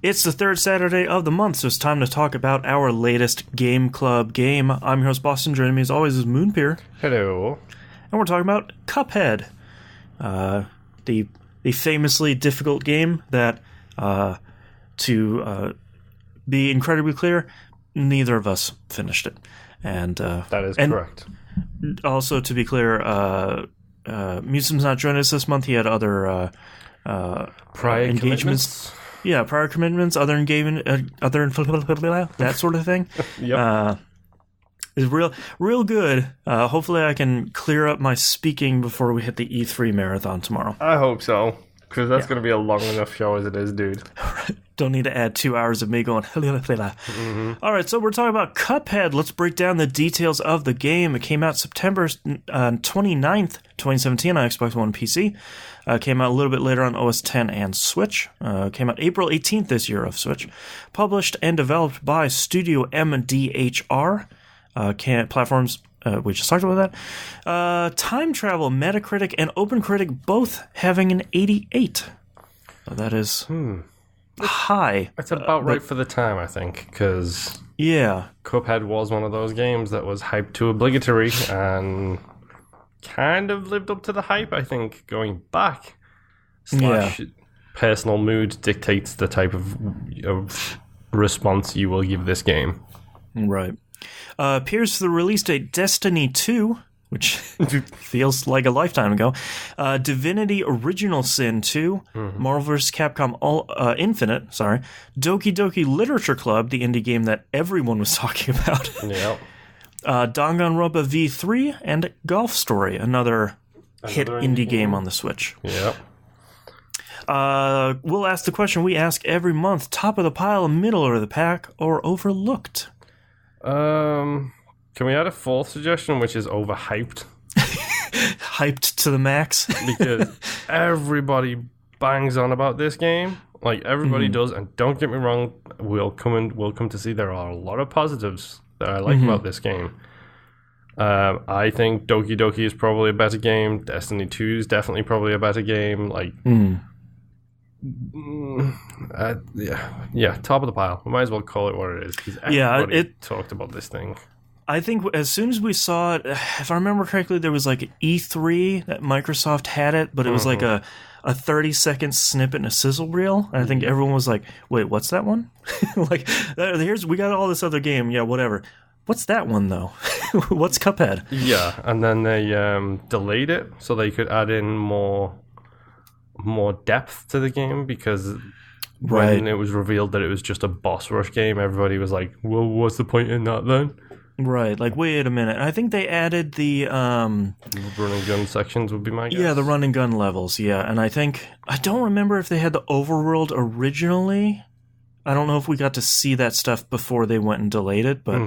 It's the third Saturday of the month, so it's time to talk about our latest Game Club game. I'm your host, Boston. Joining me as always is Moonpir. Hello. And we're talking about Cuphead, the famously difficult game that, to be incredibly clear, neither of us finished it. And that is correct. Also, to be clear, Musim's not joining us this month. He had other prior engagements. Yeah, prior commitments, other engagement, that sort of thing. Yep. Is real good. Hopefully I can clear up my speaking before we hit the E3 marathon tomorrow. I hope so, because that's going to be a long enough show as it is, dude. Don't need to add 2 hours of me going. Mm-hmm. All right, so we're talking about Cuphead. Let's break down the details of the game. It came out September 29th, 2017 on Xbox One and PC. Came out a little bit later on OS X and Switch. Came out April 18th this year of Switch. Published and developed by Studio MDHR. Platforms, we just talked about that. Time Travel, Metacritic, and OpenCritic both having an 88. So that is high. It's about right for the time, I think, because Cuphead was one of those games that was hyped to obligatory and kind of lived up to the hype, I think, going back. / personal mood dictates the type of response you will give this game. Right. Appears for the release date Destiny 2, which feels like a lifetime ago. Divinity Original Sin 2, Marvel vs. Capcom Infinite, Doki Doki Literature Club, the indie game that everyone was talking about. Yep. Danganronpa V3, and Golf Story, another hit indie game on the Switch. Yep. We'll ask the question we ask every month: top of the pile, middle of the pack, or overlooked? Can we add a fourth suggestion, which is overhyped? Hyped to the max? Because everybody bangs on about this game. Like, everybody does, and don't get me wrong, we'll come to see there are a lot of positives that I like about this game. I think Doki Doki is probably a better game. Destiny 2 is definitely probably a better game. Like, top of the pile. We might as well call it what it is, because everybody talked about this thing. I think as soon as we saw it, if I remember correctly, there was like E3 that Microsoft had it, but it was like a 30-second snippet and a sizzle reel. And I think everyone was like, wait, what's that one? Like, we got all this other game. Yeah, whatever. What's that one, though? What's Cuphead? Yeah, and then they delayed it so they could add in more depth to the game, because when it was revealed that it was just a boss rush game, everybody was like, well, what's the point in that then? Right, like, wait a minute. I think they added the run and gun sections would be my guess. Yeah, the run and gun levels, and I don't remember if they had the overworld originally. I don't know if we got to see that stuff before they went and delayed it, but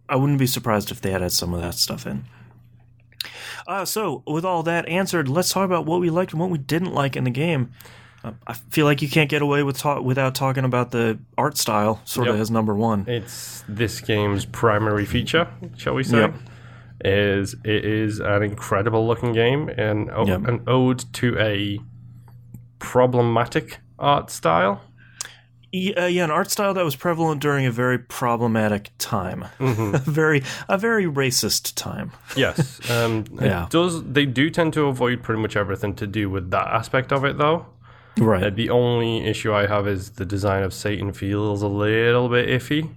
I wouldn't be surprised if they added some of that stuff in. So, with all that answered, let's talk about what we liked and what we didn't like in the game. I feel like you can't get away without talking about the art style, sort of as number one. It's this game's primary feature, shall we say. It is an incredible looking game and an ode to a problematic art style. An art style that was prevalent during a very problematic time, a very racist time. Yes, They do tend to avoid pretty much everything to do with that aspect of it, though. Right. The only issue I have is the design of Satan feels a little bit iffy.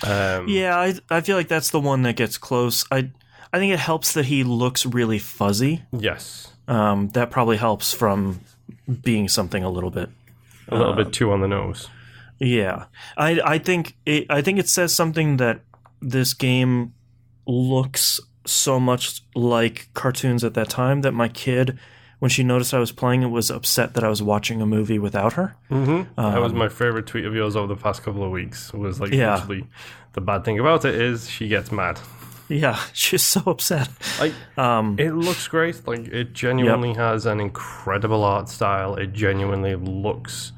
I feel like that's the one that gets close. I think it helps that he looks really fuzzy. Yes. That probably helps from being something a little bit too on the nose. Yeah, I think it says something that this game looks so much like cartoons at that time that my kid, when she noticed I was playing it, was upset that I was watching a movie without her. That was my favorite tweet of yours over the past couple of weeks. Was like, literally, the bad thing about it is she gets mad. Yeah, she's so upset. It looks great. Like, it genuinely has an incredible art style. It genuinely looks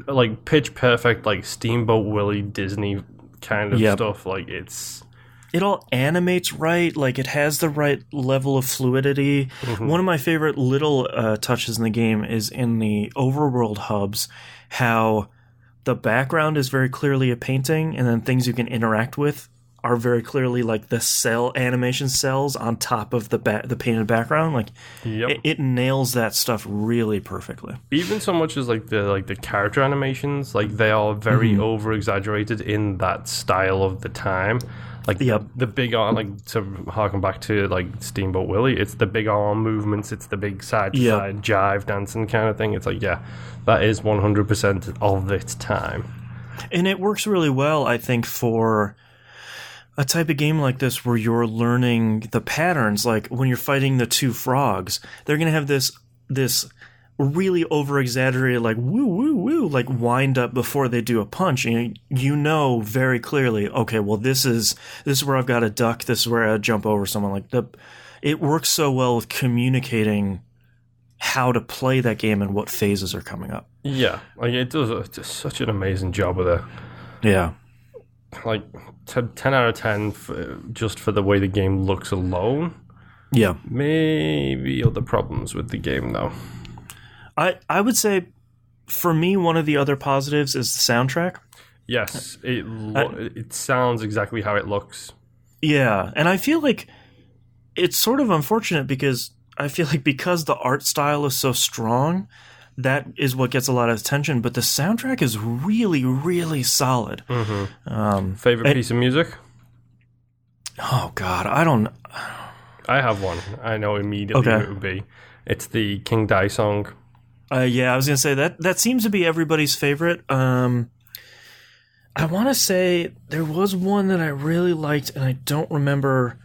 like pitch perfect, like Steamboat Willie Disney kind of stuff. Like, it all animates right. Like, it has the right level of fluidity. One of my favorite little touches in the game is in the overworld hubs, how the background is very clearly a painting, and then things you can interact with are very clearly like the cell animation cells on top of the painted background. Like, it nails that stuff really perfectly. Even so much as like the character animations, like they are very over exaggerated in that style of the time. Like the big arm, like to harken back to like Steamboat Willie, it's the big arm movements, it's the big side to side jive dancing kind of thing. It's like, that is 100% of its time. And it works really well, I think, for a type of game like this where you're learning the patterns. Like when you're fighting the two frogs, they're going to have this really over-exaggerated, like, woo, woo, woo, like, wind up before they do a punch. And you know very clearly, okay, well, this is where I've got to duck, this is where I jump over someone. Like, it works so well with communicating how to play that game and what phases are coming up. Yeah, like, it does such an amazing job with it. Yeah. Like, 10 out of 10 just for the way the game looks alone. Yeah. Maybe other problems with the game, though. I would say, for me, one of the other positives is the soundtrack. Yes, it sounds exactly how it looks. Yeah, and I feel like it's sort of unfortunate because I feel like because the art style is so strong, that is what gets a lot of attention, but the soundtrack is really, really solid. Favorite piece of music? Oh, God, I don't... I have one. I know immediately what it would be. It's the King Dai song. Yeah, I was going to say that seems to be everybody's favorite. I want to say there was one that I really liked, and I don't remember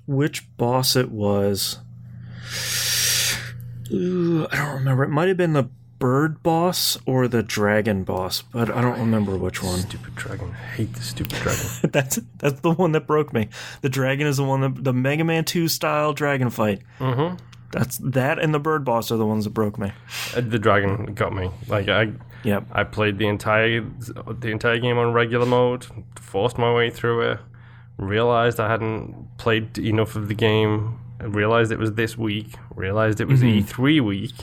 which boss it was. Ooh, I don't remember. It might have been the bird boss or the dragon boss, but I don't remember which one. Stupid dragon. I hate the stupid dragon. That's the one that broke me. The dragon is the one the Mega Man 2 style dragon fight. That and the bird boss are the ones that broke me. The dragon got me. Like I played the entire game on regular mode, forced my way through it, realized I hadn't played enough of the game, realized it was this week, realized it was E3 week.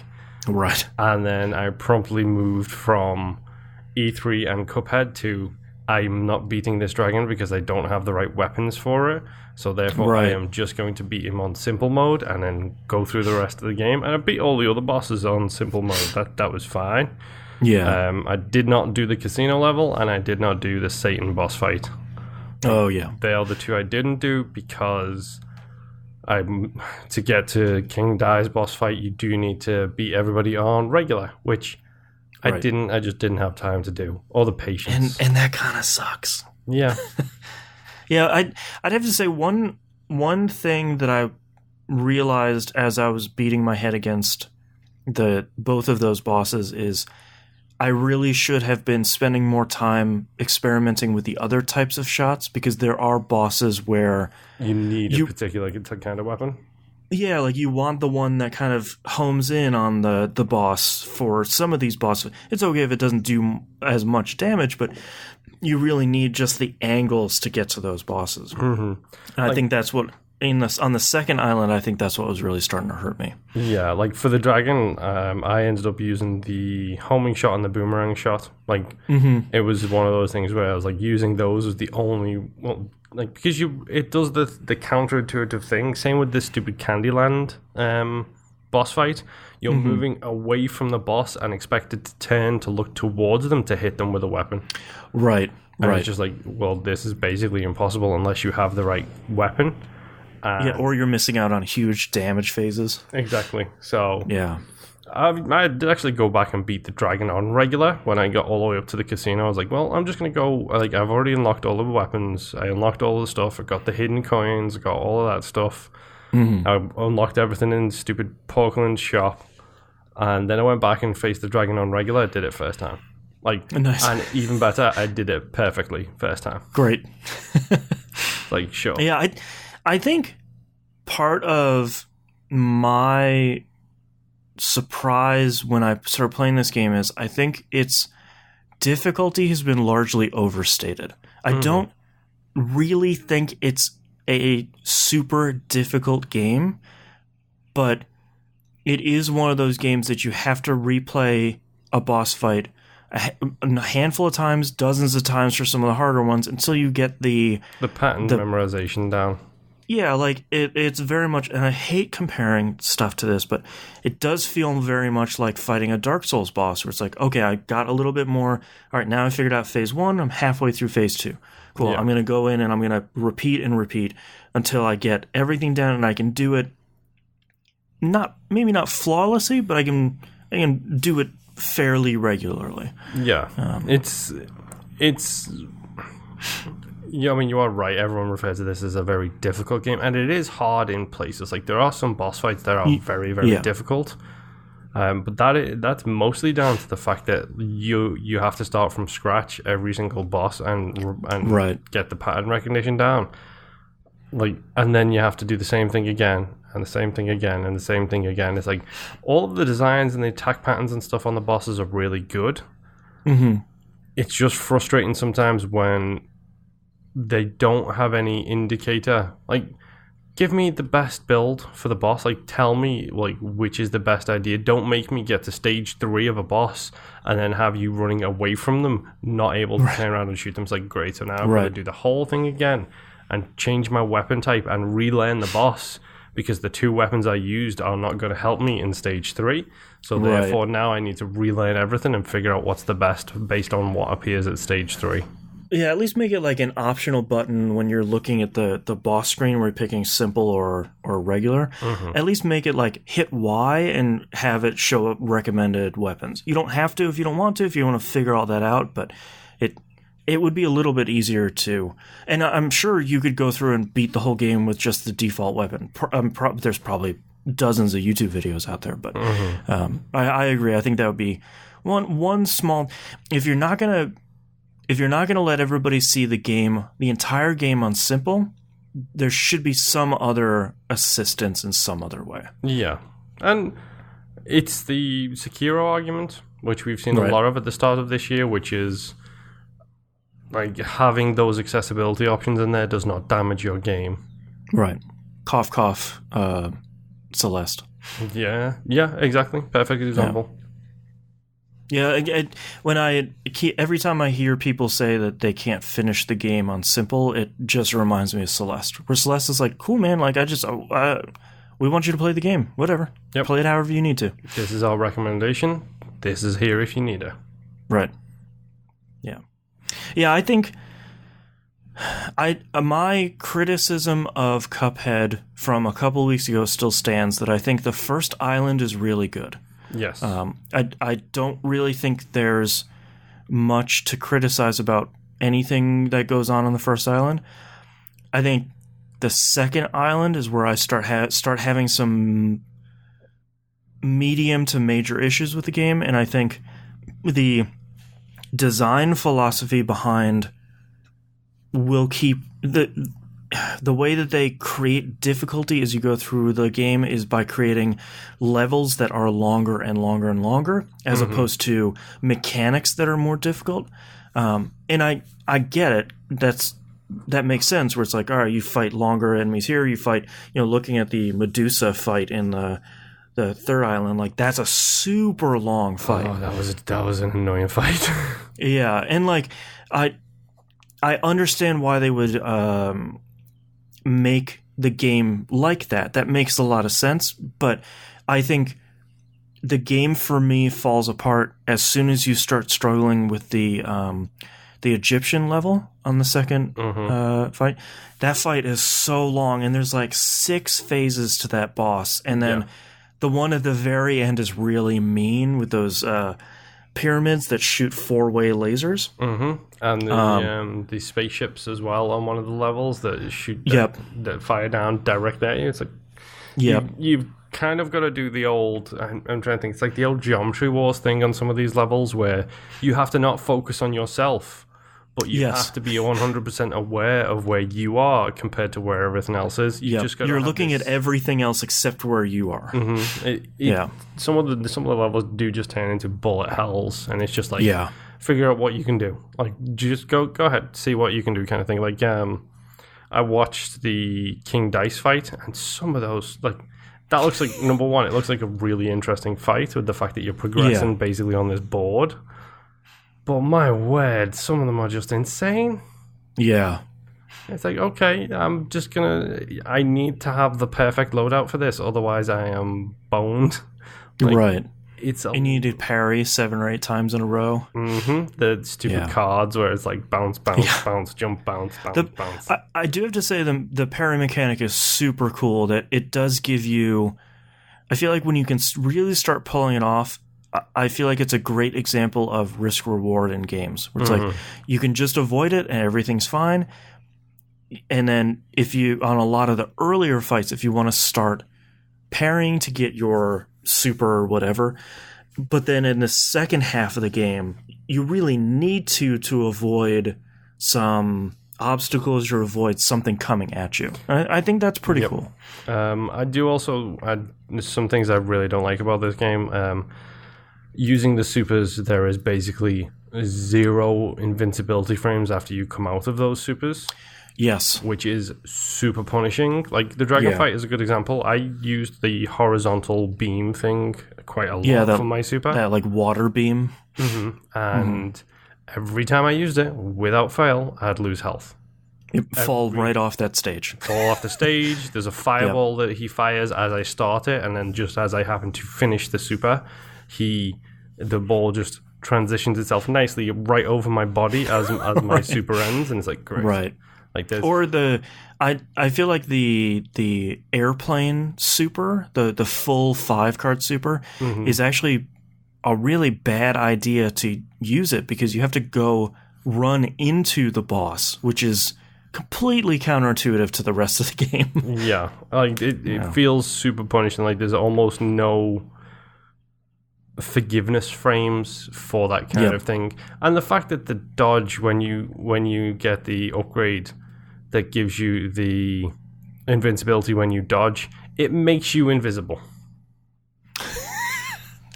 Right. And then I promptly moved from E3 and Cuphead to I'm not beating this dragon because I don't have the right weapons for it. So therefore I am just going to beat him on simple mode and then go through the rest of the game. And I beat all the other bosses on simple mode. That was fine. Yeah. I did not do the casino level and I did not do the Satan boss fight. Oh, yeah. They are the two I didn't do because to get to King Dai's boss fight, you do need to beat everybody on regular, which I just didn't have time to do, or the patience. And that kind of sucks. Yeah. Yeah, I'd have to say one thing that I realized as I was beating my head against both of those bosses is I really should have been spending more time experimenting with the other types of shots, because there are bosses where you need a particular kind of weapon. Yeah, like you want the one that kind of homes in on the boss. For some of these bosses, it's okay if it doesn't do as much damage, but you really need just the angles to get to those bosses. And I think that's what on the second island, I think that's what was really starting to hurt me. Yeah, like for the dragon, I ended up using the homing shot and the boomerang shot. Like it was one of those things where I was like using those as the only because it does the counterintuitive thing. Same with this stupid Candyland boss fight. You're moving away from the boss and expected to turn to look towards them to hit them with a weapon. Right. And it's just like, well, this is basically impossible unless you have the right weapon. Or you're missing out on huge damage phases. Exactly. So yeah, I did actually go back and beat the dragon on regular when I got all the way up to the casino. I was like, well, I'm just going to go, like, I've already unlocked all the weapons. I unlocked all the stuff. I got the hidden coins. I got all of that stuff. I unlocked everything in stupid Porkland shop. And then I went back and faced the dragon on regular. I did it first time. Like, nice. And even better, I did it perfectly first time. Great. Like, sure. Yeah, I think part of my surprise when I started playing this game is I think its difficulty has been largely overstated. I don't really think it's a super difficult game, but it is one of those games that you have to replay a boss fight a handful of times, dozens of times for some of the harder ones, until you get the pattern memorization down. Yeah, like it's very much, and I hate comparing stuff to this, but it does feel very much like fighting a Dark Souls boss, where it's like, okay, I got a little bit more. All right, now I figured out phase 1. I'm halfway through phase 2. Cool. Yeah. I'm going to go in and I'm going to repeat and repeat until I get everything down, and I can do it. Maybe not flawlessly, but I can do it fairly regularly. Yeah, it's. Yeah, I mean, you are right. Everyone refers to this as a very difficult game, and it is hard in places. Like, there are some boss fights that are very, very difficult, but that's mostly down to the fact that you have to start from scratch every single boss and get the pattern recognition down. Like, and then you have to do the same thing again, and the same thing again, and the same thing again. It's like all of the designs and the attack patterns and stuff on the bosses are really good. Mm-hmm. It's just frustrating sometimes when they don't have any indicator. Like, give me the best build for the boss. Like, tell me, like, which is the best idea. Don't make me get to stage 3 of a boss and then have you running away from them, not able to turn around and shoot them. It's like, great, so now I'm going to do the whole thing again and change my weapon type and relearn the boss, because the 2 weapons I used are not going to help me in stage 3. So therefore now I need to relearn everything and figure out what's the best based on what appears at stage 3. Yeah, at least make it like an optional button when you're looking at the boss screen where you're picking simple or regular. Mm-hmm. At least make it like hit Y and have it show up recommended weapons. You don't have to if you don't want to, if you want to figure all that out, but it would be a little bit easier to. And I'm sure you could go through and beat the whole game with just the default weapon. There's probably dozens of YouTube videos out there, but I agree. I think that would be one small. If you're not gonna let everybody see the entire game on simple, there should be some other assistance in some other way. Yeah. And it's the Sekiro argument, which we've seen a lot of at the start of this year, which is like having those accessibility options in there does not damage your game. Right. Cough, cough, Celeste. Yeah, exactly. Perfect example. Yeah. Yeah, every time I hear people say that they can't finish the game on simple, it just reminds me of Celeste. Where Celeste is like, cool, man, like, we want you to play the game. Whatever. Yep. Play it however you need to. This is our recommendation. This is here if you need it. Right. Yeah. Yeah, I think my criticism of Cuphead from a couple of weeks ago still stands, that I think the first island is really good. Yes. I don't really think there's much to criticize about anything that goes on the first island. I think the second island is where I start having some medium to major issues with the game, and I think the design philosophy behind will keep the way that they create difficulty as you go through the game is by creating levels that are longer and longer and longer, as opposed to mechanics that are more difficult. And I get it. That makes sense, where it's like, all right, you fight longer enemies here. You fight, looking at the Medusa fight in the third island, like, that's a super long fight. Oh, that was an annoying fight. Yeah, and like I understand why they would make the game like that. That makes a lot of sense, but I think the game for me falls apart as soon as you start struggling with the Egyptian level on the second fight. That fight is so long, and there's like 6 phases to that boss, and then the one at the very end is really mean with those pyramids that shoot 4-way lasers. And the spaceships as well on one of the levels that shoot that fire down directly at you. It's like you've kind of got to do the old, I'm trying to think, it's like the old Geometry Wars thing on some of these levels, where you have to not focus on yourself, but you have to be 100% aware of where you are compared to where everything else is. You're looking at everything else except where you are. Some of the levels do just turn into bullet hells, and it's just like, figure out what you can do. Like, just go ahead, see what you can do, kind of thing. Like, I watched the King Dice fight, and some of those, like, that looks like, number one, it looks like a really interesting fight with the fact that you're progressing basically on this board. But my word, some of them are just insane. Yeah. It's like, okay, I need to have the perfect loadout for this, otherwise I am boned. Like, right. And you need to parry 7 or 8 times in a row. Mm-hmm. The stupid cards where it's like bounce, bounce, jump, bounce. I do have to say the parry mechanic is super cool. That it does give you... I feel like when you can really start pulling it off, I feel like it's a great example of risk-reward in games. Where it's like, you can just avoid it and everything's fine. And then if you, on a lot of the earlier fights, if you want to start parrying to get your super or whatever, but then in the second half of the game, you really need to avoid some obstacles or avoid something coming at you. I think that's pretty cool. I do also, some things I really don't like about this game. Using the supers, there is basically 0 invincibility frames after you come out of those supers. Yes. Which is super punishing. Like, the dragon fight is a good example. I used the horizontal beam thing quite a lot for my super. That, like, water beam. And every time I used it, without fail, I'd lose health. Fall right off that stage. Fall off the stage. There's a fireball that he fires as I start it, and then just as I happen to finish the super, the ball just transitions itself nicely right over my body as my super ends, and it's like, great. Right. Like this. Or I feel like the airplane super, the full 5-card super, is actually a really bad idea to use it, because you have to go run into the boss, which is completely counterintuitive to the rest of the game. Yeah, like it feels super punishing. Like, there's almost no forgiveness frames for that kind of thing, and the fact that the dodge when you get the upgrade that gives you the invincibility when you dodge, it makes you invisible.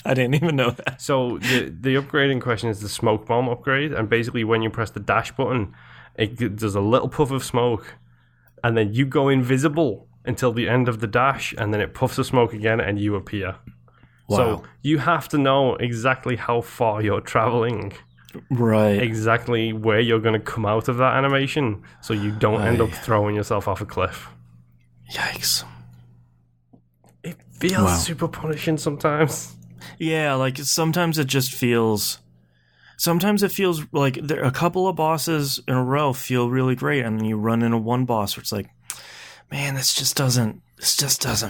I didn't even know that. So the upgrade in question is the smoke bomb upgrade, and basically when you press the dash button, it does a little puff of smoke, and then you go invisible until the end of the dash, and then it puffs of smoke again, and you appear. Wow. So you have to know exactly how far you're traveling. Right. Exactly where you're going to come out of that animation, so you don't end up throwing yourself off a cliff. Yikes. It feels super punishing sometimes. Yeah, like sometimes it just feels... Sometimes it feels like a couple of bosses in a row feel really great, and then you run into one boss where it's like, man, this just doesn't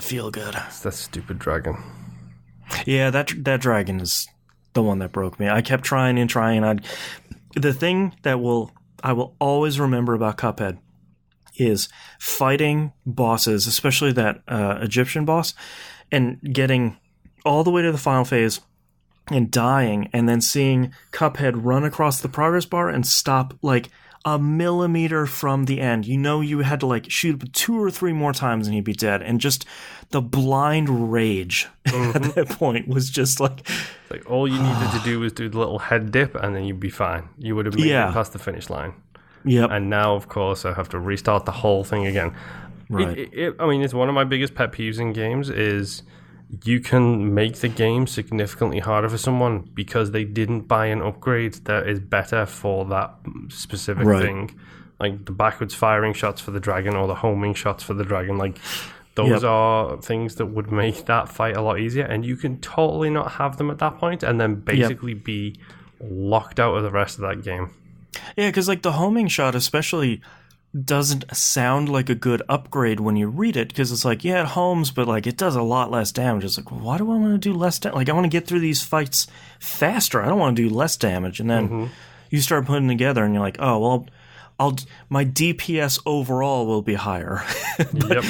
feel good. It's that stupid dragon. Yeah, that dragon is the one that broke me. I kept trying. The thing that I will always remember about Cuphead is fighting bosses, especially that Egyptian boss, and getting all the way to the final phase and dying, and then seeing Cuphead run across the progress bar and stop like a millimeter from the end. You know, you had to like shoot 2 or 3 more times and he'd be dead. And just the blind rage at that point was just like all you needed to do was do the little head dip, and then you'd be fine. You would have made it past the finish line. Yep. And now, of course, I have to restart the whole thing again. Right. I mean, it's one of my biggest pet peeves in games is you can make the game significantly harder for someone because they didn't buy an upgrade that is better for that specific thing. Like the backwards firing shots for the dragon or the homing shots for the dragon. Like, those are things that would make that fight a lot easier, and you can totally not have them at that point and then basically be locked out of the rest of that game. Yeah, because like the homing shot especially doesn't sound like a good upgrade when you read it, because it's like, yeah, it homes, but like it does a lot less damage. It's like, why do I want to do less damage? Like, I want to get through these fights faster. I don't want to do less damage. And then you start putting together and you're like, oh, well, my DPS overall will be higher, but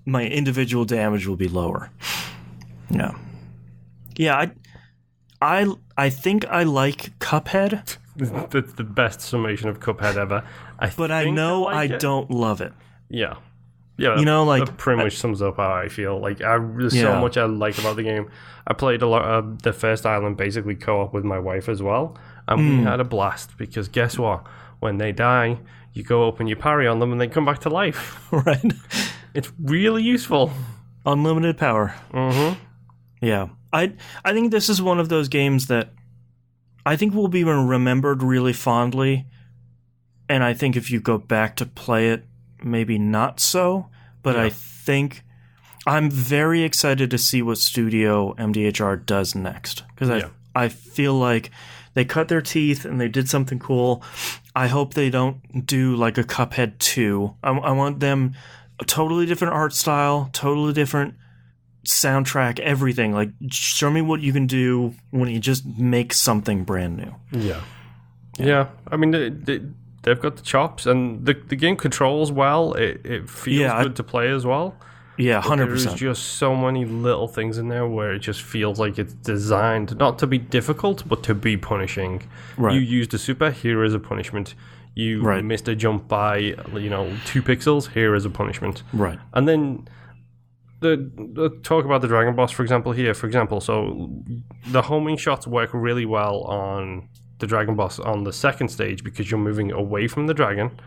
my individual damage will be lower. Yeah, I think I like Cuphead. That's the best summation of Cuphead ever. But I know I don't love it. Yeah, you know, like that pretty much sums up how I feel. Like, there's so much I like about the game. I played a lot of the first island basically co-op with my wife as well, and we had a blast because guess what? When they die, you go up and you parry on them, and they come back to life. Right. It's really useful. Unlimited power. Yeah, I think this is one of those games that I think will be remembered really fondly. And I think if you go back to play it, maybe not so. But I think I'm very excited to see what Studio MDHR does next. Because I feel like they cut their teeth and they did something cool. I hope they don't do like a Cuphead 2. I want them a totally different art style, totally different soundtrack, everything. Like, show me what you can do when you just make something brand new. Yeah. I mean, they've got the chops, and the game controls well. It feels good to play as well. Yeah, 100%. There's just so many little things in there where it just feels like it's designed not to be difficult, but to be punishing. Right. You used a super, here is a punishment. You missed a jump by 2 pixels, here is a punishment. Right. And then the talk about the dragon boss, for example, so the homing shots work really well on the dragon boss on the second stage because you're moving away from the dragon.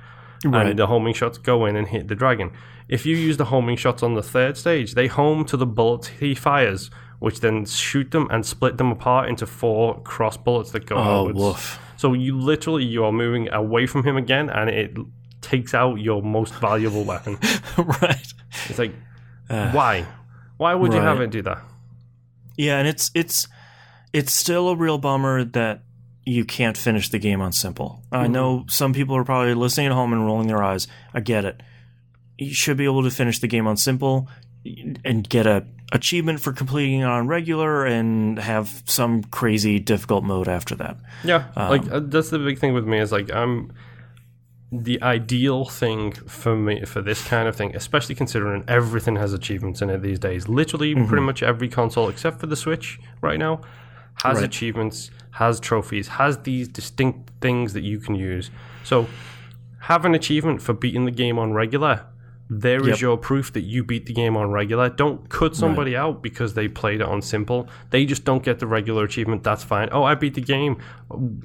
Right. And the homing shots go in and hit the dragon. If you use the homing shots on the third stage, they home to the bullets he fires, which then shoot them and split them apart into 4 cross bullets that go outwards. Woof. So you are moving away from him again, and it takes out your most valuable weapon. Right. It's like, why? Why would you have it do that? Yeah, and it's still a real bummer that you can't finish the game on simple. I know some people are probably listening at home and rolling their eyes. I get it. You should be able to finish the game on simple and get a achievement for completing it on regular and have some crazy difficult mode after that. Yeah, that's the big thing with me is like the ideal thing for me for this kind of thing, especially considering everything has achievements in it these days. Literally pretty much every console except for the Switch right now has achievements, has trophies, has these distinct things that you can use. So have an achievement for beating the game on regular. There is your proof that you beat the game on regular. Don't cut somebody out because they played it on simple. They just don't get the regular achievement. That's fine. Oh, I beat the game.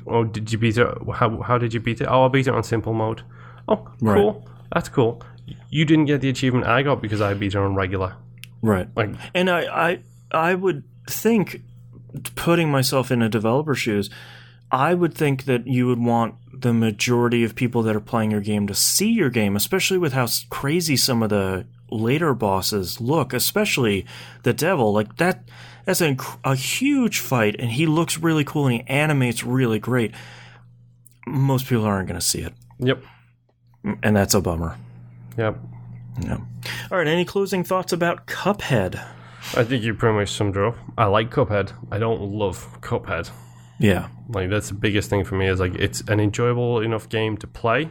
Oh, did you beat it? How did you beat it? Oh, I beat it on simple mode. Oh, cool. That's cool. You didn't get the achievement I got because I beat it on regular. Right. And I would think, putting myself in a developer's shoes, I would think that you would want the majority of people that are playing your game to see your game, especially with how crazy some of the later bosses look, especially the devil. Like that's a huge fight, and he looks really cool, and he animates really great. Most people aren't going to see it. Yep. And that's a bummer. Yep. Yeah. All right, any closing thoughts about Cuphead? I think you pretty much summed it up. I like Cuphead. I don't love Cuphead. Yeah. Like, that's the biggest thing for me is, like, it's an enjoyable enough game to play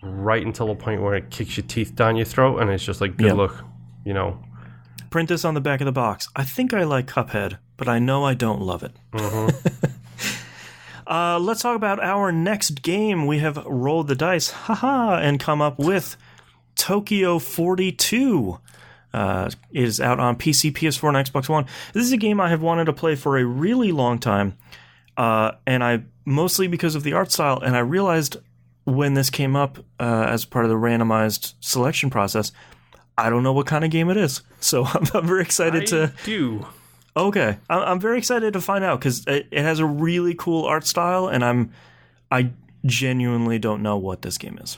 right until the point where it kicks your teeth down your throat, and it's just like, good luck, Print this on the back of the box. I think I like Cuphead, but I know I don't love it. Let's talk about our next game. We have rolled the dice, and come up with Tokyo 42. It is out on PC, PS4, and Xbox One. This is a game I have wanted to play for a really long time, and I mostly because of the art style. And I realized when this came up as part of the randomized selection process, I don't know what kind of game it is. So I'm very excited to do. Okay, I'm very excited to find out because it has a really cool art style, and I genuinely don't know what this game is.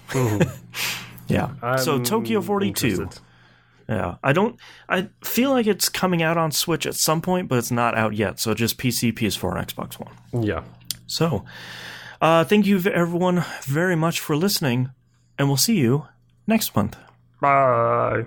Yeah. So Tokyo 42. Interested. Yeah, I feel like it's coming out on Switch at some point, but it's not out yet. So just PC, PS4, and Xbox One. Yeah. So, thank you everyone very much for listening, and we'll see you next month. Bye.